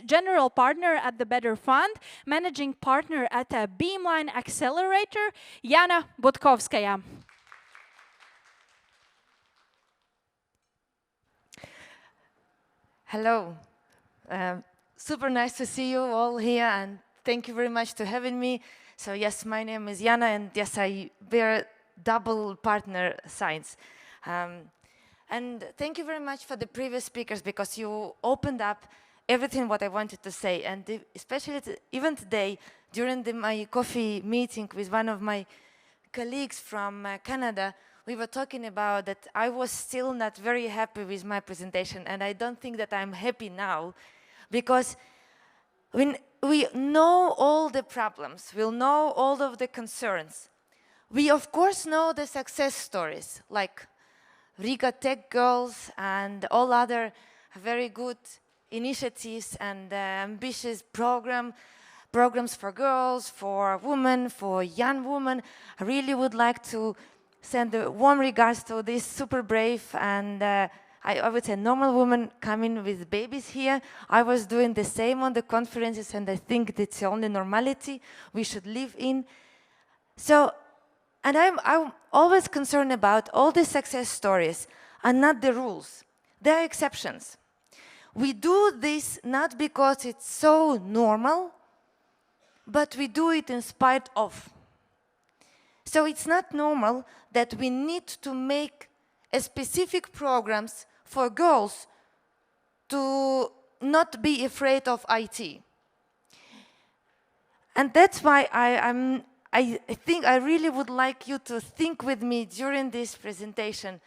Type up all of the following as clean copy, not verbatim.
general partner at the Better Fund, managing partner at a Beamline Accelerator, Jana Budkovskaja. Hello. Super nice to see you all here, and thank you very much for having me. So yes, my name is Jana, and yes, I bear double partner signs. And thank you very much for the previous speakers, because you opened up everything what I wanted to say, and especially even today, during my coffee meeting with one of my colleagues from Canada, we were talking about that I was still not very happy with my presentation, and I don't think that I'm happy now, because when we know all the problems, we'll know all of the concerns. We of course know the success stories, like Riga Tech Girls and all other very good initiatives and ambitious programs for girls, for women, for young women. I really would like to send warm regards to this super brave and I would say normal woman coming with babies here. I was doing the same on the conferences, and I think that's the only normality we should live in. So, and I'm always concerned about all the success stories and not the rules. There are exceptions. We do this not because it's so normal, but we do it in spite of. So it's not normal that we need to make a specific programs for girls to not be afraid of IT. And that's why I think I really would like you to think with me during this presentation,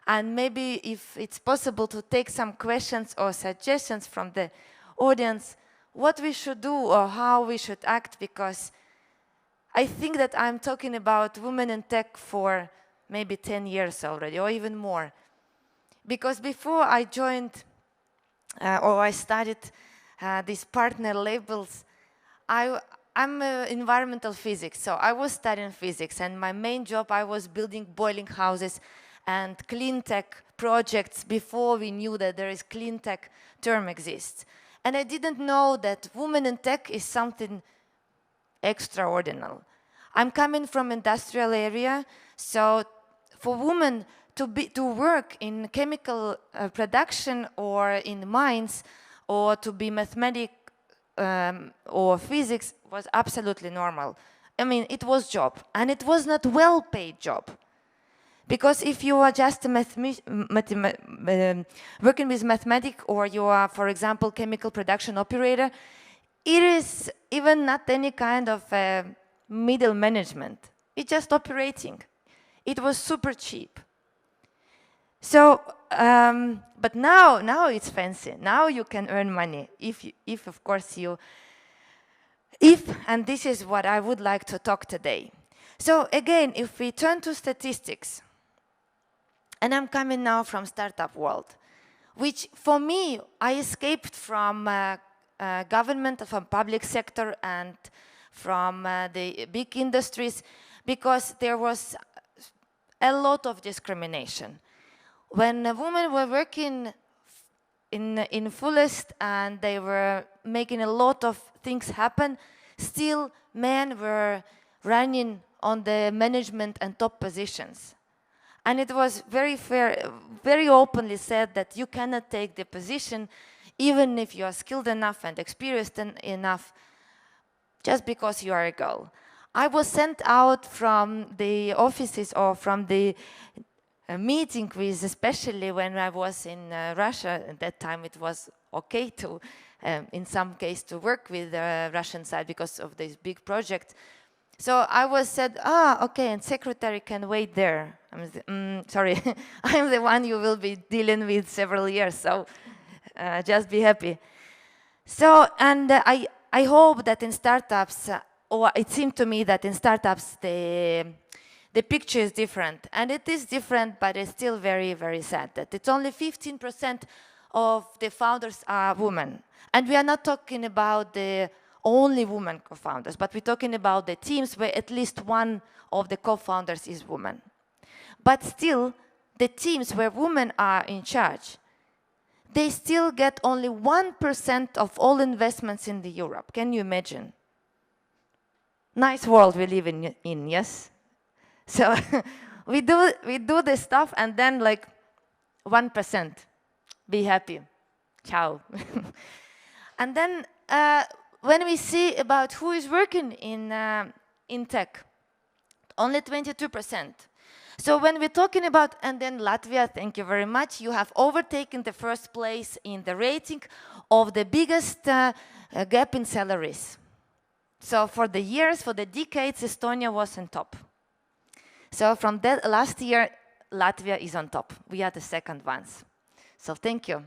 and maybe if it's possible to take some questions or suggestions from the audience, what we should do or how we should act, because I think that I'm talking about women in tech for maybe 10 years already, or even more. Because before I joined, or I studied these partner labels, I'm environmental physics, so I was studying physics, and my main job, I was building boiling houses and clean tech projects before we knew that there is clean tech term exists. And I didn't know that women in tech is something extraordinary. I'm coming from industrial area, so for women to work in chemical production or in mines, or to be mathematics or physics was absolutely normal. I mean, it was job, and it was not well-paid job. Because if you are just a working with mathematics, or you are, for example, chemical production operator, it is even not any kind of middle management. It's just operating. It was super cheap. So, but now it's fancy. Now you can earn money if of course you, and this is what I would like to talk today. So again, if we turn to statistics, and I'm coming now from startup world, which for me, I escaped from government, from public sector, and from the big industries, because there was a lot of discrimination. When women were working in fullest and they were making a lot of things happen, still men were running on the management and top positions. And it was very fair, very openly said that you cannot take the position even if you are skilled enough and experienced enough, just because you are a girl. I was sent out from the offices or from the meeting with, especially when I was in Russia. At that time it was okay to, in some case, to work with the Russian side because of this big project. So I was said, okay, and secretary can wait there. Sorry, I'm the one you will be dealing with several years, so just be happy. So, and I hope that in startups, or it seemed to me that in startups, the picture is different. And it is different, but it's still very, very sad that it's only 15% of the founders are women. And we are not talking about the only women co-founders, but we're talking about the teams where at least one of the co-founders is woman. But still, the teams where women are in charge, they still get only 1% of all investments in the Europe. Can you imagine? Nice world we live in, yes? So we do this stuff and then like 1%. Be happy. Ciao. And then when we see about who is working in tech, only 22%. So when we're talking about, and then Latvia, thank you very much, you have overtaken the first place in the rating of the biggest gap in salaries. So for the years, for the decades, Estonia was on top. So from that last year, Latvia is on top. We are the second ones. So thank you.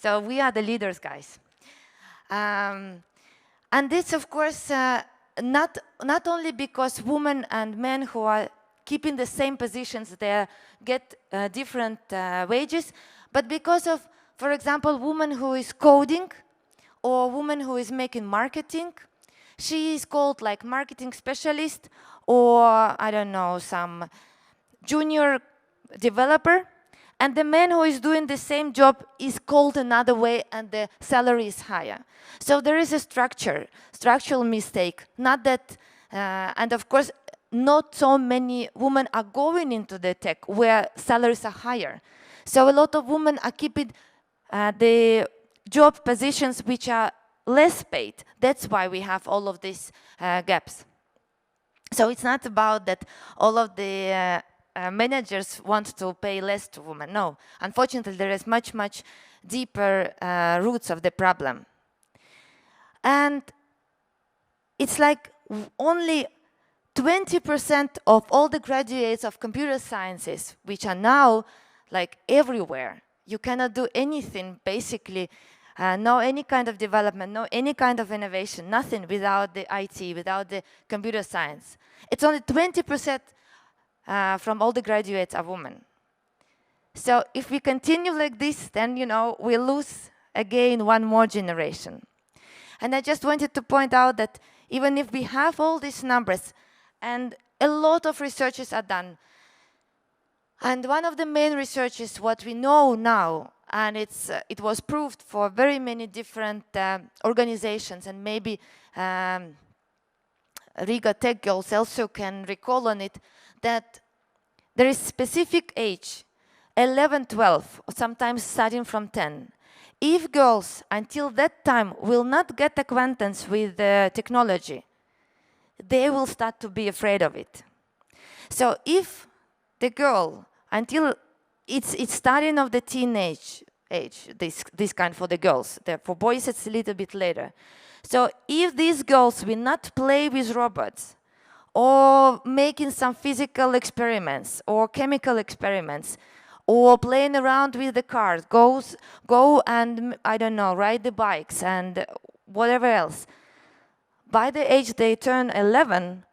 So we are the leaders, guys. And this, of course, not only because women and men who are keeping the same positions, they get different wages, but because of, for example, woman who is coding or woman who is making marketing, she is called like marketing specialist or, I don't know, some junior developer. And the man who is doing the same job is called another way and the salary is higher. So there is a structural mistake. Not that, and of course, not so many women are going into the tech where salaries are higher. So a lot of women are keeping the job positions which are less paid. That's why we have all of these gaps. So it's not about that all of the managers want to pay less to women. No, unfortunately, there is much, much deeper roots of the problem. And it's like only 20% of all the graduates of computer sciences, which are now like everywhere. You cannot do anything, basically, no any kind of development, no any kind of innovation, nothing without the IT, without the computer science. It's only 20% from all the graduates are women. So if we continue like this, then, you know, we lose again one more generation. And I just wanted to point out that even if we have all these numbers, and a lot of researches are done, and one of the main researches, what we know now, and it was proved for very many different organizations, and maybe Riga Tech Girls also can recall on it, that there is specific age, 11, 12, or sometimes starting from 10. If girls until that time will not get acquaintance with technology, they will start to be afraid of it. So if the girl, until it's starting of the teenage age, this kind for the girls, for boys it's a little bit later. So if these girls will not play with robots, or making some physical experiments, or chemical experiments, or playing around with the cars, go and, I don't know, ride the bikes and whatever else. By the age they turn 11,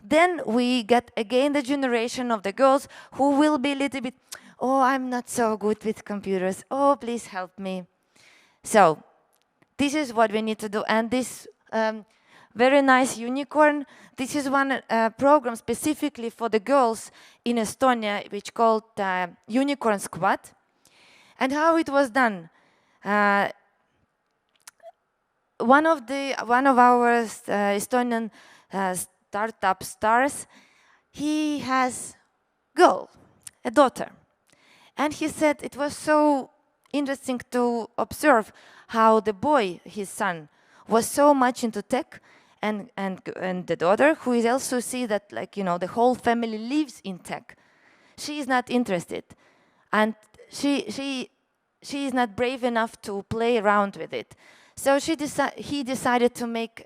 then we get again the generation of the girls who will be a little bit, oh, I'm not so good with computers, oh, please help me. So this is what we need to do. And this very nice unicorn, this is one program specifically for the girls in Estonia, which called Unicorn Squad. And how it was done? One of our Estonian startup stars, he has a daughter. And he said it was so interesting to observe how the boy, his son, was so much into tech, and the daughter, who is also see that, like, you know, the whole family lives in tech. She is not interested, and she is not brave enough to play around with it. So he decided to make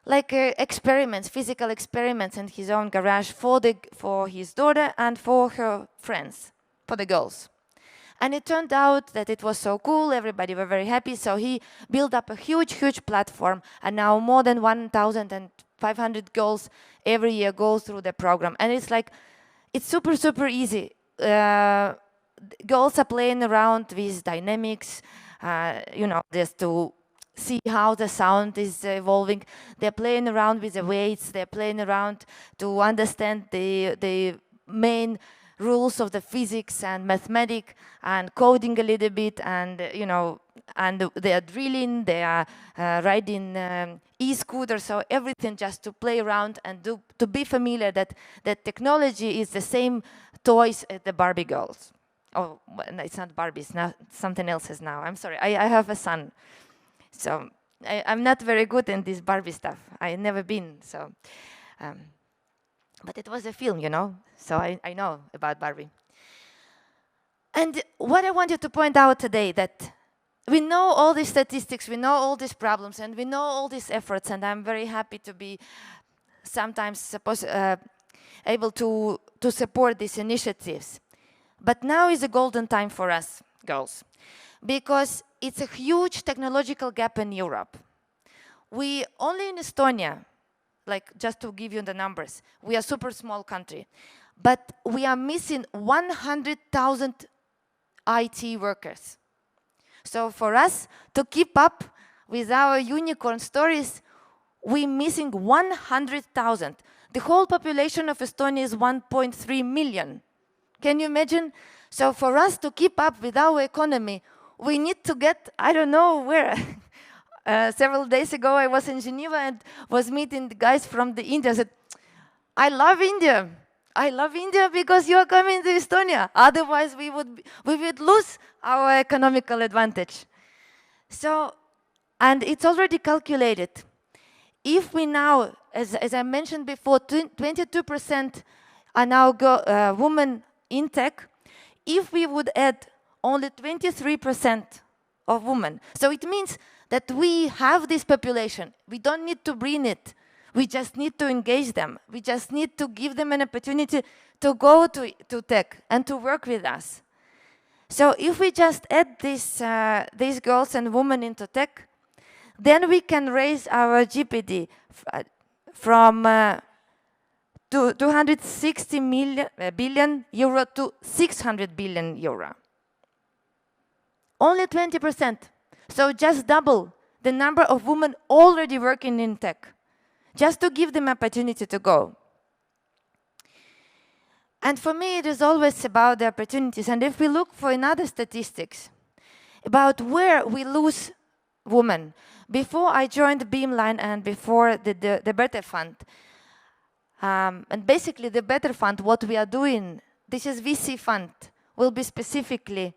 experiments, physical experiments in his own garage for his daughter and for her friends, for the girls. And it turned out that it was so cool, everybody were very happy, so he built up a huge, huge platform, and now more than 1,500 girls every year go through the program. And it's like, it's super, super easy. Girls are playing around with dynamics, you know, just to see how the sound is evolving. They're playing around with the weights, they're playing around to understand the main rules of the physics and mathematics and coding a little bit, and and they are drilling, they are riding e-scooters, so everything just to play around and to be familiar that technology is the same toys as the Barbie girls. Oh, no, it's not Barbies, now something else is now. I'm sorry, I have a son, so I'm not very good in this Barbie stuff. I've never been, so. But it was a film, so I know about Barbie. And what I wanted to point out today, that we know all these statistics, we know all these problems, and we know all these efforts, and I'm very happy to be sometimes able to support these initiatives. But now is a golden time for us, girls, because it's a huge technological gap in Europe. We only in Estonia, like just to give you the numbers, we are a super small country, but we are missing 100,000 IT workers. So for us to keep up with our unicorn stories, we're missing 100,000. The whole population of Estonia is 1.3 million. Can you imagine? So for us to keep up with our economy, we need to get, I don't know where. Several days ago, I was in Geneva and was meeting the guys from the India. I said, I love India. I love India because you are coming to Estonia. Otherwise, we would lose our economical advantage. So, and it's already calculated. If we now, as I mentioned before, 22% are now women in tech. If we would add only 23% of women, so it means that we have this population. We don't need to bring it. We just need to engage them. We just need to give them an opportunity to go to tech and to work with us. So if we just add these girls and women into tech, then we can raise our GPD from 260 billion euro to 600 billion euro. Only 20%. So just double the number of women already working in tech, just to give them opportunity to go. And for me, it is always about the opportunities. And if we look for another statistics about where we lose women, before I joined Beamline and before the Better Fund, and basically the Better Fund, what we are doing, this is VC fund, will be specifically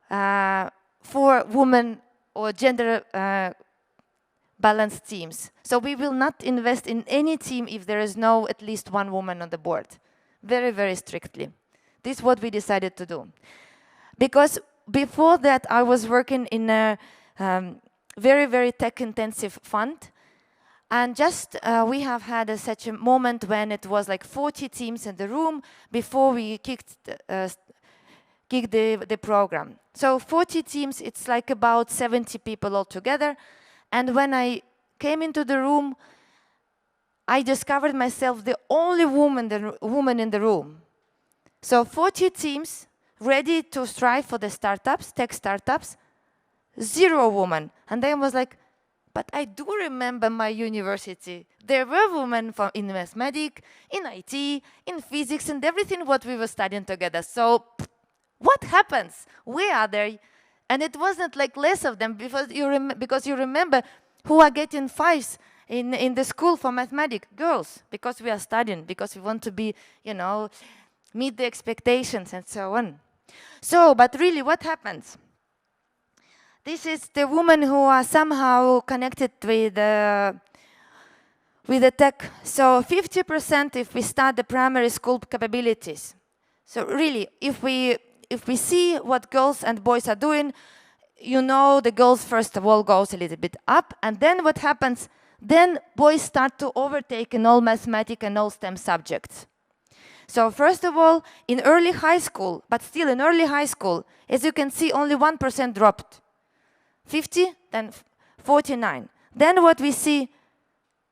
for women or gender balanced teams. So we will not invest in any team if there is no at least one woman on the board. Very, very strictly. This is what we decided to do. Because before that, I was working in a very, very tech-intensive fund. And just we have had such a moment when it was like 40 teams in the room before we kicked the program. So 40 teams, it's like about 70 people altogether. And when I came into the room, I discovered myself the only woman in the room. So 40 teams ready to strive for the startups, tech startups, 0 women. And then I was like, but I do remember my university. There were women in mathematics, in IT, in physics, and everything what we were studying together. So what happens? Where are they? And it wasn't like less of them because you remember who are getting 5s in the school for mathematics? Girls, because we are studying, because we want to be, meet the expectations and so on. So, but really, what happens? This is the women who are somehow connected with the tech. So 50% if we start the primary school capabilities. So really, if we see what girls and boys are doing, the girls first of all goes a little bit up, and then what happens? Then boys start to overtake in all mathematics and all STEM subjects. So first of all, in early high school, but still in early high school, as you can see, only 1% dropped. 50, then 49. Then what we see,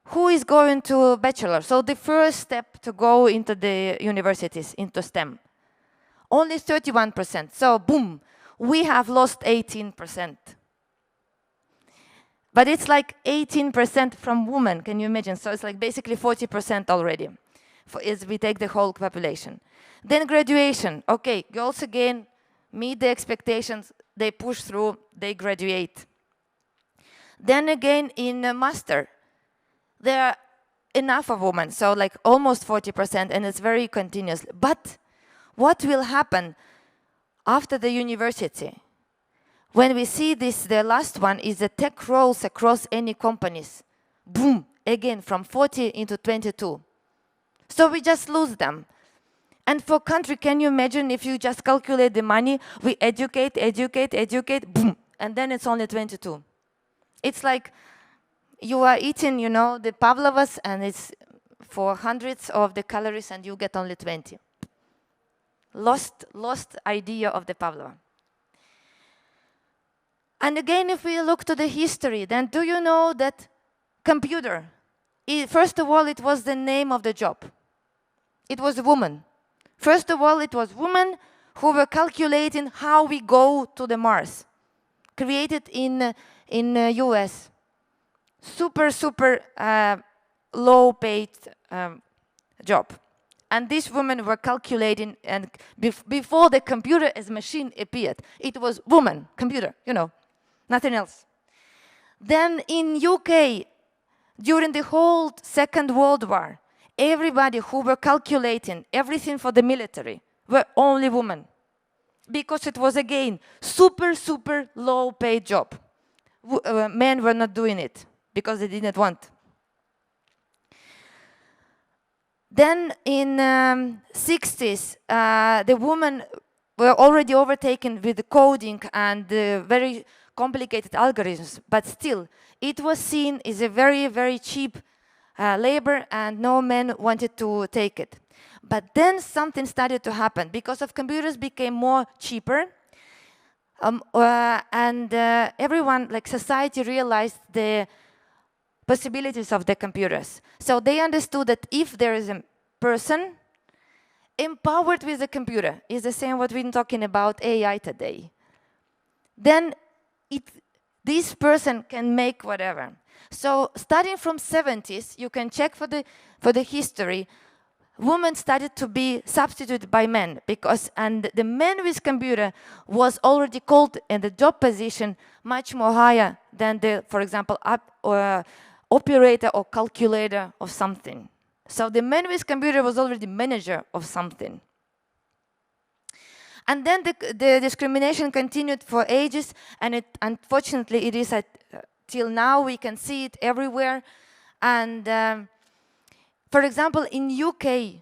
who is going to bachelor? So the first step to go into the universities, into STEM. Only 31%. So boom, we have lost 18%. But it's like 18% from women, can you imagine? So it's like basically 40% already. as we take the whole population. Then graduation. Okay, girls again meet the expectations, they push through, they graduate. Then again in a master, there are enough of women, so like almost 40%, and it's very continuous. But what will happen after the university? When we see this, the last one is the tech roles across any companies. Boom, again, from 40 into 22. So we just lose them. And for country, can you imagine if you just calculate the money, we educate, boom, and then it's only 22. It's like you are eating, you know, the pavlovas, and it's for hundreds of the calories, and you get only 20. Lost idea of the pavlova. And again, if we look to the history, then do you know that computer, first of all, it was the name of the job. It was a woman. First of all, it was women who were calculating how we go to the Mars, created in US. Super low-paid job. And these women were calculating, and before the computer as machine appeared, it was woman, computer, you know, nothing else. Then in UK, during the whole Second World War, everybody who were calculating everything for the military were only women. Because it was, again, super low-paid job. Men were not doing it because they didn't want. Then in 60s, the women were already overtaken with the coding and very complicated algorithms, but still, it was seen as a very cheap labor, and no men wanted to take it. But then something started to happen because of computers became more cheaper, and everyone, like society, realized the possibilities of the computers. So they understood that if there is a person empowered with a computer, is the same what we're talking about AI today, then this person can make whatever. So starting from 70s, you can check for the history, women started to be substituted by men, and the men with computer was already called in the job position much more higher than the, for example, operator or calculator of something. So the man with computer was already manager of something. And then the discrimination continued for ages, and unfortunately it is till now. We can see it everywhere. And for example, in UK,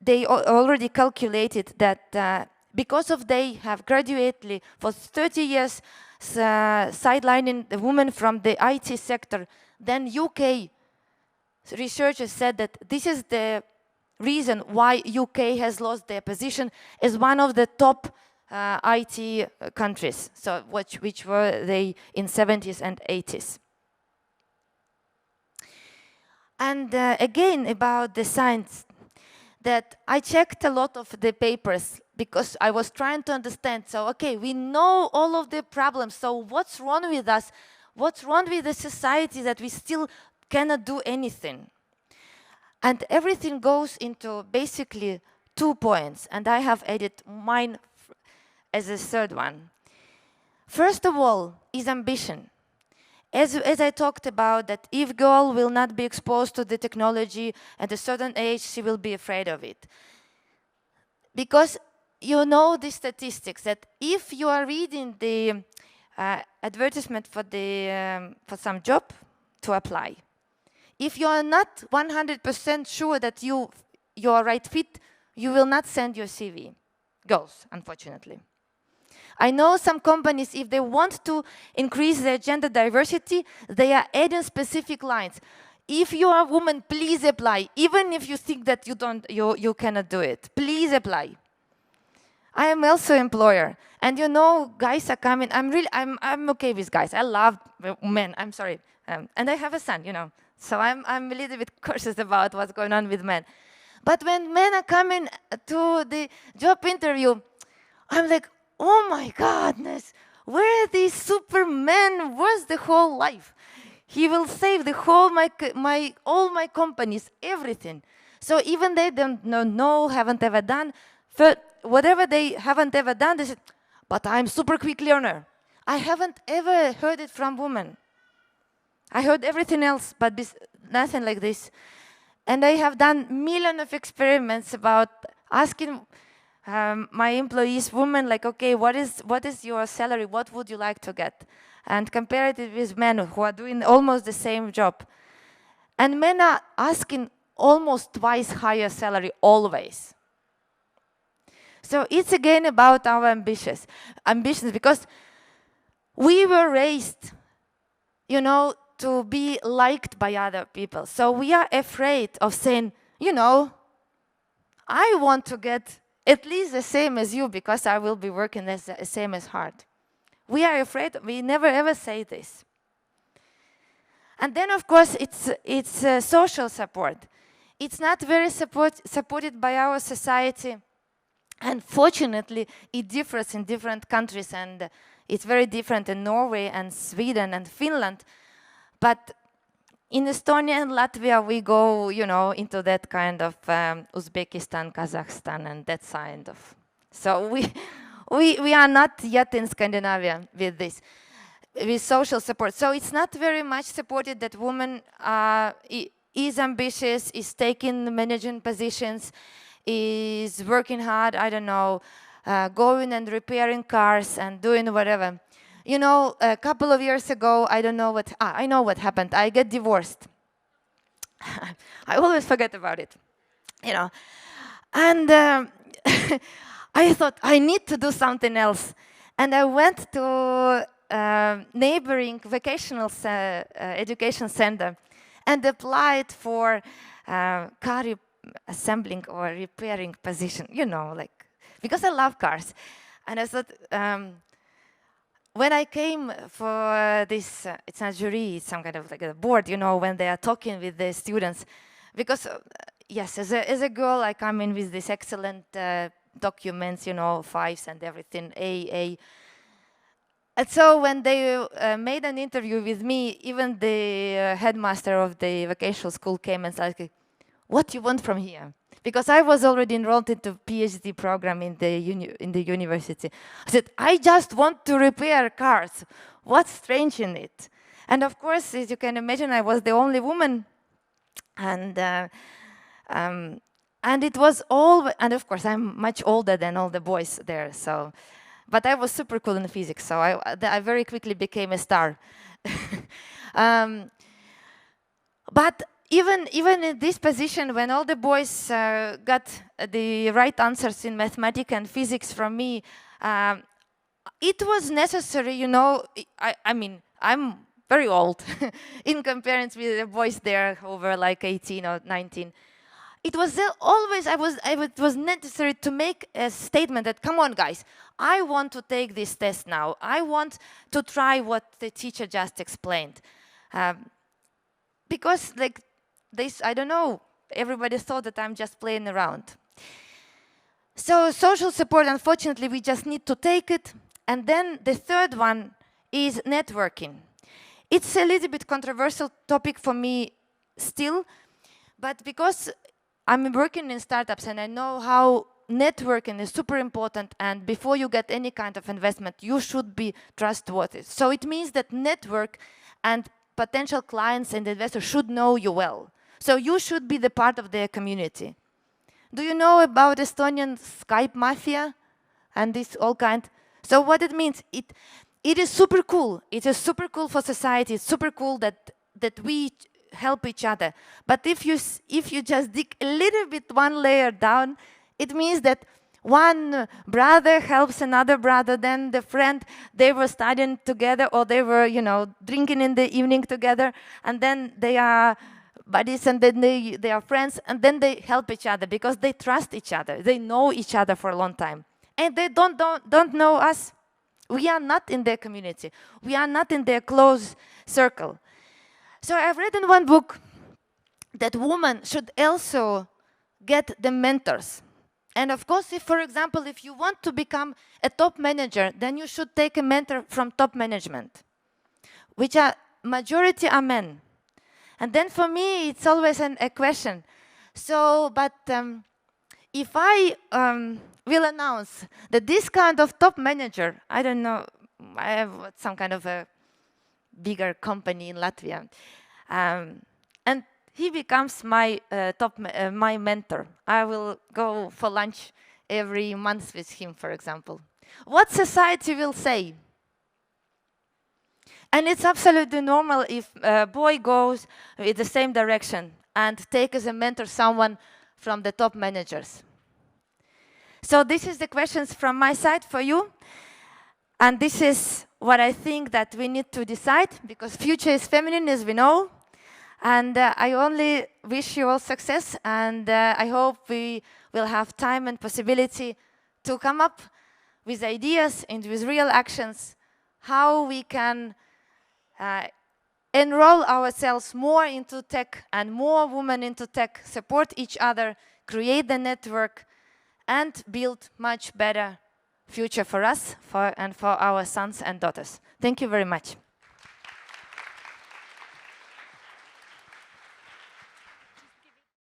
they already calculated that because of they have graduated for 30 years sidelining the women from the IT sector, then UK researchers said that this is the reason why UK has lost their position as one of the top IT countries, so which were they in 70s and 80s. And again, about the science, that I checked a lot of the papers because I was trying to understand. So, okay, we know all of the problems. So what's wrong with us? What's wrong with the society that we still cannot do anything? And everything goes into basically 2 points. And I have added mine as a third one. First of all is ambition. As I talked about, that if girl will not be exposed to the technology at a certain age, she will be afraid of it. Because you know the statistics, that if you are reading the advertisement for some job to apply, if you are not 100% sure that you are right fit, you will not send your CV. Girls, unfortunately. I know some companies, if they want to increase their gender diversity, they are adding specific lines. If you are a woman, please apply. Even if you think that you cannot do it, please apply. I am also an employer, and you know, guys are coming. I'm okay with guys. I love men. I'm sorry, and I have a son. You know, so I'm a little bit cautious about what's going on with men. But when men are coming to the job interview, I'm like, oh my goodness, where are these supermen? Where's the whole life? He will save the whole all my companies, everything. So even they don't know, haven't ever done, whatever they haven't ever done, they say, but I'm super quick learner. I haven't ever heard it from women. I heard everything else, but nothing like this. And I have done millions of experiments about asking my employees, women, like, okay, what is your salary? What would you like to get? And compare it with men who are doing almost the same job. And men are asking almost twice higher salary always. So it's again about our ambitions, because we were raised, you know, to be liked by other people. So we are afraid of saying, you know, I want to get at least the same as you because I will be working the same as hard. We are afraid, we never ever say this. And then of course it's social support. It's not very supported by our society. And fortunately, it differs in different countries, and it's very different in Norway and Sweden and Finland. But in Estonia and Latvia, we go, you know, into that kind of Uzbekistan, Kazakhstan, and that kind of. So we are not yet in Scandinavia with this, with social support. So it's not very much supported that women is ambitious, is taking managing positions, is working hard, I don't know, going and repairing cars and doing whatever. You know, a couple of years ago, I know what happened. I get divorced. I always forget about it, you know. And I thought, I need to do something else. And I went to neighboring vocational education center and applied for car assembling or repairing position, you know, like, because I love cars. And I thought, when I came for this, it's not jury, it's some kind of like a board, you know, when they are talking with the students. Because, yes, as a girl, I come in with these excellent documents, you know, 5s and everything, A. And so when they made an interview with me, even the headmaster of the vocational school came and said, what do you want from here? Because I was already enrolled into PhD program in the university. I said, I just want to repair cars. What's strange in it? And of course, as you can imagine, I was the only woman. And it was all, and of course, I'm much older than all the boys there. So, but I was super cool in physics, so I very quickly became a star. But even in this position, when all the boys got the right answers in mathematics and physics from me, it was necessary, you know. I mean, I'm very old in comparison with the boys there who were like 18 or 19. It was always, it was necessary to make a statement that, come on, guys, I want to take this test now. I want to try what the teacher just explained. Because, like, this, I don't know, everybody thought that I'm just playing around. So social support, unfortunately, we just need to take it. And then the third one is networking. It's a little bit controversial topic for me still, but because I'm working in startups and I know how networking is super important, and before you get any kind of investment, you should be trustworthy. So it means that network and potential clients and investors should know you well. So you should be the part of their community. Do you know about Estonian Skype mafia and this all kind? So what it means, it is super cool. It is super cool for society. It's super cool that we help each other. But if you just dig a little bit one layer down, it means that one brother helps another brother, then the friend, they were studying together, or they were, you know, drinking in the evening together, and then they are buddies, and then they are friends, and then they help each other because they trust each other. They know each other for a long time. And they don't know us. We are not in their community. We are not in their close circle. So I've read in one book that women should also get the mentors. And of course, if, for example, if you want to become a top manager, then you should take a mentor from top management, which are majority are men. And then for me, it's always a question. So, but if I will announce that this kind of top manager, I don't know, I have some kind of a bigger company in Latvia, and he becomes my my mentor. I will go for lunch every month with him, for example. What society will say? And it's absolutely normal if a boy goes in the same direction and take as a mentor someone from the top managers. So this is the questions from my side for you. And this is what I think that we need to decide, because future is feminine, as we know. And I only wish you all success, and I hope we will have time and possibility to come up with ideas and with real actions, how we can enroll ourselves more into tech and more women into tech, support each other, create the network, and build much better future for us and for our sons and daughters. Thank you very much.